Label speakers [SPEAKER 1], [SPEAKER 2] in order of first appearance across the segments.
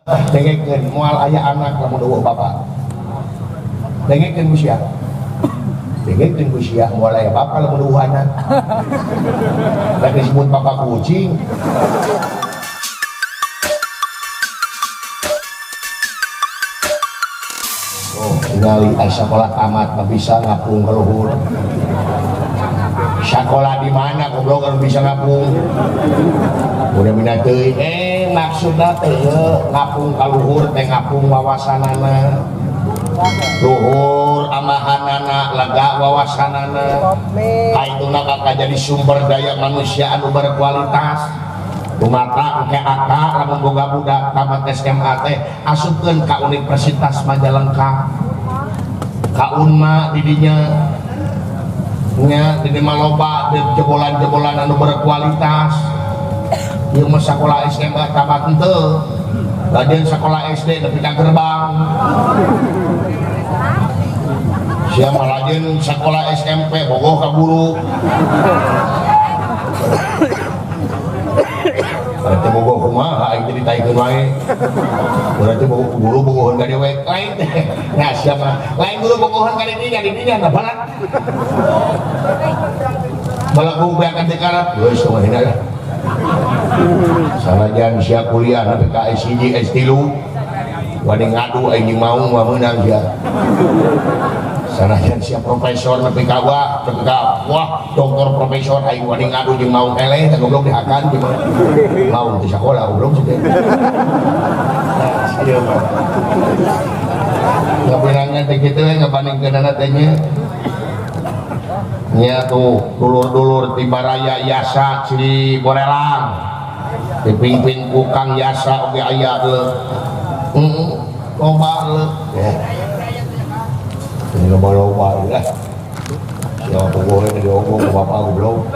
[SPEAKER 1] dengekeun moal aya anak lamun eueuh bapak. Dengekeun ku sia. Dengekeun ku sia moal aya bapak lamun eueuh anak. Da disebut bapak kucing. Oh, ningali sekolah tamat mah bisa ngapung ka luhur. Sekolah di mana goblok kalau bisa ngapung? Udah minat teuing maksudna teh ngapung ka luhur teh ngapung wawasanana. Luhur amahanana lega wawasanana. Kaituna bakal jadi sumber daya manusia anu berkualitas. Dumata ke AK lamun boga budak tamat SMA teh asupkeun ka Universitas Majalengka. Ka Unma di dinya nya di maloba jebolan-jebolan anu berkualitas. Ieu mah sakola SMA tamat henteu. Ladeun sakola SD nepi ka gerbang. Sia mah ladeun sakola SMP bogoh ka guru. Berarti bogoh kumaha aing ceritaikeun wae. Berarti guru bogohan ka dewek lain teh. Nah sia mah lain guru bogohan ka didinya nah balat. Balat gumpe akan dikarap geus kumaha lah. Sanajan sia kuliah nepi ka S1 S3 wani ngadu aing mau meunang sia. Sanajan sia profesor nepi ka wah doktor profesor aing wani ngadu jeung mau eleh teh goblok dihakan jeung mau di sekolah goblok sih. Ieu mah. Ngabirangna teh kitu we ngabandingkeunana teh nya. Nya tuh dulur-dulur ti Baraya Yasa Ciri Borelang. Dipimpin ku Kang Yasa oge aya teu. Loba leuh. Ini loba-loba ya. Siapa boleh diomong ke bapak goblok.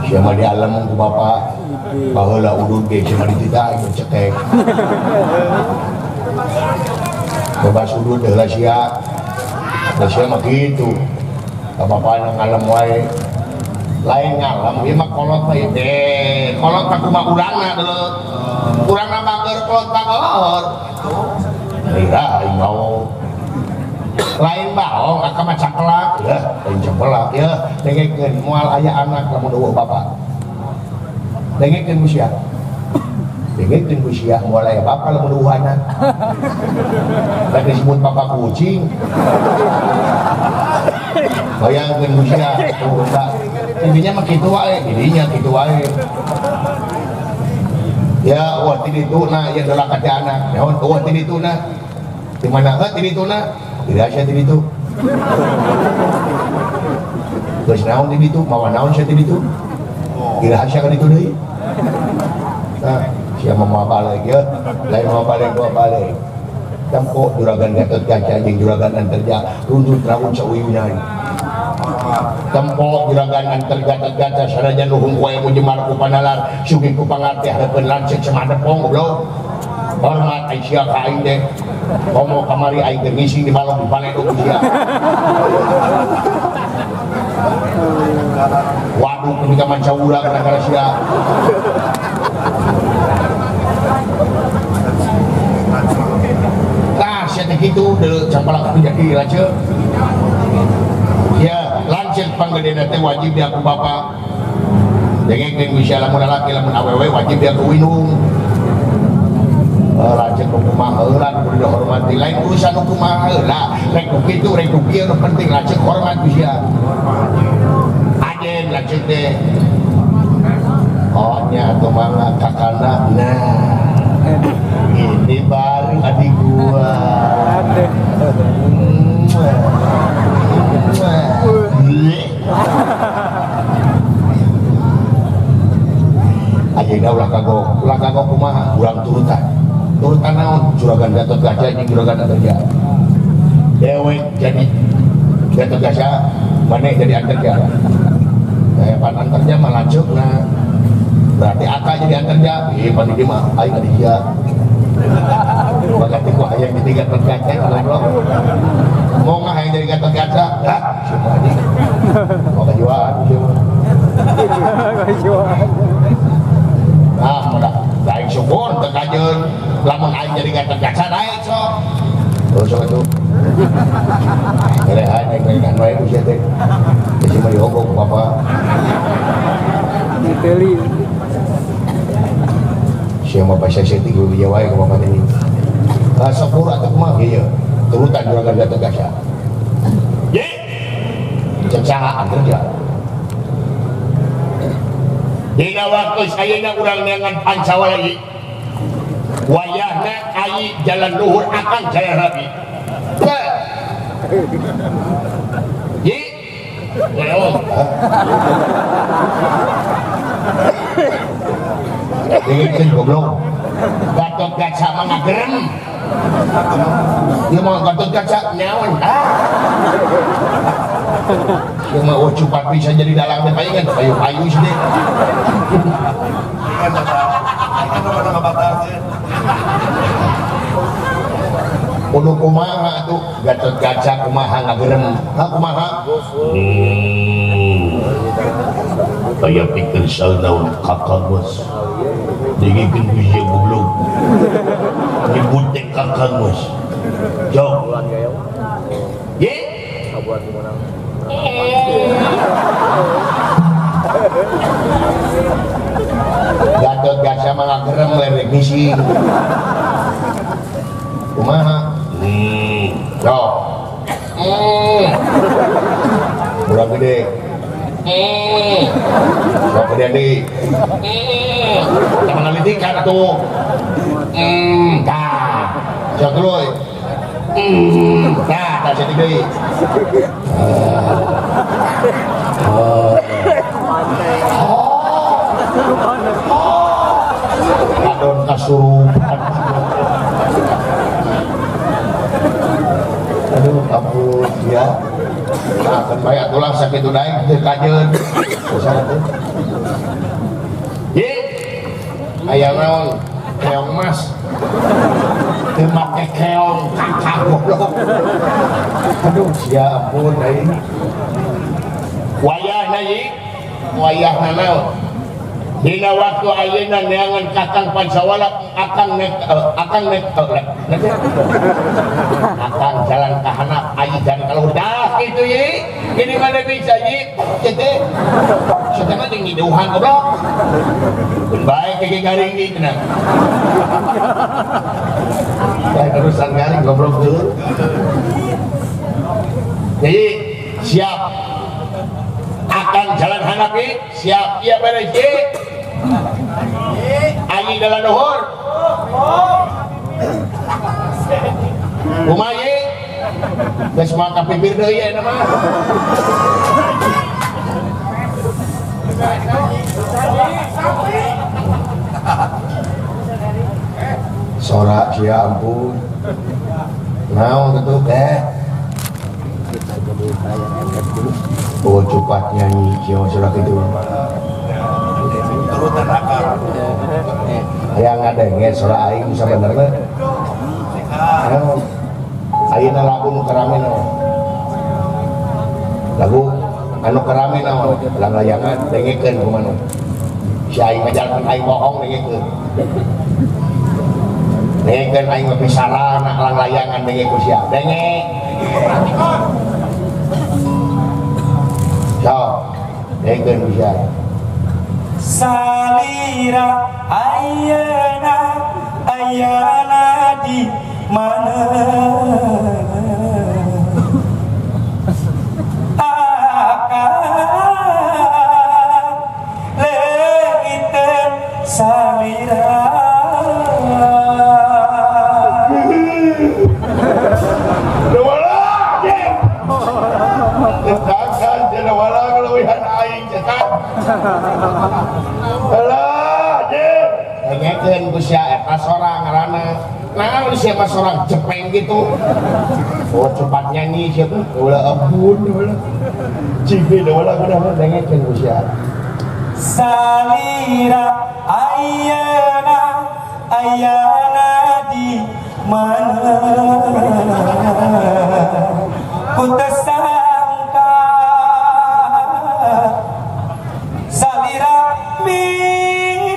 [SPEAKER 1] Siapa di alam ke bapak. Baheula udud ge siapa ditita ieu cekek. Bebas udud heula sia. Da sia mah kitu. Ka bapak ngalem wae. Lain ngalem ieu mah kolot mah teh. Kolot mah kumaha urangna deuleu. Urangna bageur kolot bageur. Ira aing mau lain baong aka mah cakelak ya lain cakelak ya dengekeun moal aya anak lamun eueuh bapak dengekeun ku sia dengekeun ku sia moal aya bapak lamun eueuh anak da disebut bapak kucing bayangkeun ku sia intinya mah kitu wae didinya kitu wae ya wah ti dituna ya dalam kata anak naon wah ti dituna di mana ti dituna tidak saya di itu. Terus naon di itu, mawa naon saya di itu. Kira asa kan itu deui. Nah, siapa mau balik ya? Lain mau balik dua balik. Tempo juragan Gatot Kaca jeung juragan Antarja runtut rawun sauyunan. Tempo juragan Antarja Gatot sanajan nuhung koe mujemar ku panalar sugih ku pangarti hareupeun lancet semadepong goblok. Hormat Aisyah ka aing teh. Komo kamari aing teh ngising di balong di paledog sia. Waduh ketika mancaura gara-gara sia. Nah, sia teh kitu deuleu campalak anu jadi lanceuk. Ya, lanceuk panggedena teh wajib dia ku bapak. Dengekeun ku sia lamun lalaki lamun awewe wajib dia ku winung. Raja kumaha heula kudu dihormati lain urusan kumaha heula rek kitu rek kieu nu penting raja hormat sia aden raja teh oh nya atuh mangga kakana nah ini baru adik gua ayeuna ulah kagok kumaha urang turutan naon juragan Gatot Kaca jeung juragan Antarja dewek jadi Gatot Kaca maneh jadi Antarja pan Antarja mah lanceukna berarti Aka jadi Antarja pan ieu mah aing adi dia bagati ku hayang jadi Gatot Kaca goblok mau ngah hayang jadi Gatot Kaca dah siapa anjing mau kejuaan siapa kejuaan ah mudah lain syukur tekajeun lamun aing jadi gatot-gatot naik sok terus itu ngelehan yang wae ku sia teh geus mah diogok bapak
[SPEAKER 2] dipeli
[SPEAKER 1] sia mah pas setting ku dia wae ku bapak teh syukur atuh mah ieu turutan juragan gatot-gatot ye cengcahaan kerja dina waktu sayana urang neangan Pancawala ieu wayahna ai jalan luhur akan jalan rapi ye naon dengerin goblok Gatot-Kaca mah ngagerem dia mau Gatot-Kaca naon dia mah cepat bisa jadi dalang teh palingan payu-payu sih deh kudu kumaha tuh Gatot-Kaca kumaha ngagerem kumaha kayak pikir salnaun kakak bos digigin bisa goblok dibutek kakak bos jok ye Gatot-Kaca mah ngagerem lerek misi kumaha jok kurang gede sok gede di jangan analitikan tuh dah sok dulu dah tak sedih deh adon kasurupan aduh ampun ya nah kan banyak tulang sakit udaing teu kajeun usah teh ye aya naon keong mas teu make keong kakak goblok aduh ya ampun aing wayahna ye wayahna naon dina waktu ayeuna neangan Kakang Pancawala akan nek akan jalan ke handap ayi dan kalau dah gitu ye ini mana bisa ye kita mah tinggi duhan goblok baik kayak garing ini tenang ya terusan garing goblok dulu jadi siap akan jalan handap ye siap iya beres ye ayi dalam luhur kumaha geus mah kapipir deui eta mah sorak sia ampun naon kitu teh oh cepat nyanyi sia sorak itu turutan akal yang ada nge sorak aing sebenarnya ayeuna lagu nu kerame naon lagu anu kerame naon lang layangan dengekeun kumaha si aing ngajalkeun aing bohong dengekeun aing mah pisaran lang layangan denge ku sia denge so dengekeun ku sia
[SPEAKER 3] salira ayana di mana akan lengiten salira
[SPEAKER 1] dewala ketakan dewala ngeuwihan aing cetak alah je dengekeun ku sia eta sorang ngaranna naon siapa sorang cepeng gitu oh cepat nyanyi siapa ulah ampun ulah cige ulah kunaon dengekeun ku sia
[SPEAKER 3] salira ayana di mana ku tersangka salira mi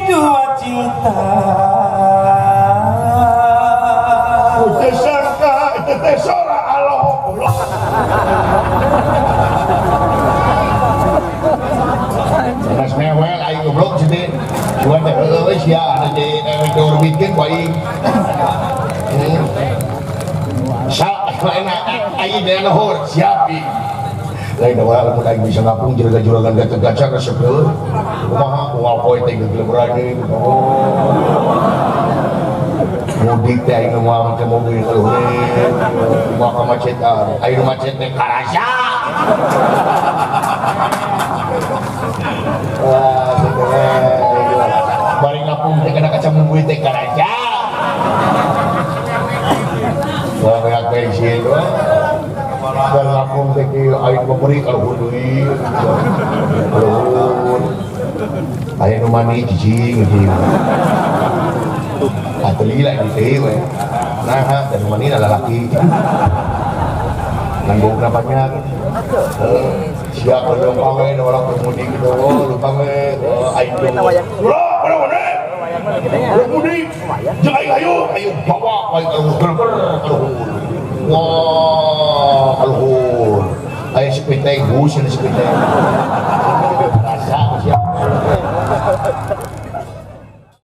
[SPEAKER 3] dua cinta
[SPEAKER 1] sora Allah. Mas mewel aing goblok sini. Cuma teh heueuh sia ada di orbitkeun ku aing. Sa enak aing dina nuhur siap ieu. Lain da lamun aing bisa ngapung juragan gaca-gaca resepkeun. Kumaha ku apoy teh geus berani. Mudik teh aing mah ke mobil kaluhur. Kumaha ka macetan. Aing macet teh karasa. Bari ngapung teh kana kaca mungguy teh karaja. Wah kayak pensil wah. Dan ngapung teh ki aing memberi kalau deui. Aya nu mani cicing gitu. Ateli lah gitu we. Nah, dan mani lalaki. Nanggung banyak. Siapa yang pakai orang pemudik itu lupa aing pemudik jangan ayo bawa wah kaluhur ayo sepiteng bus ini sepiteng rasa siapa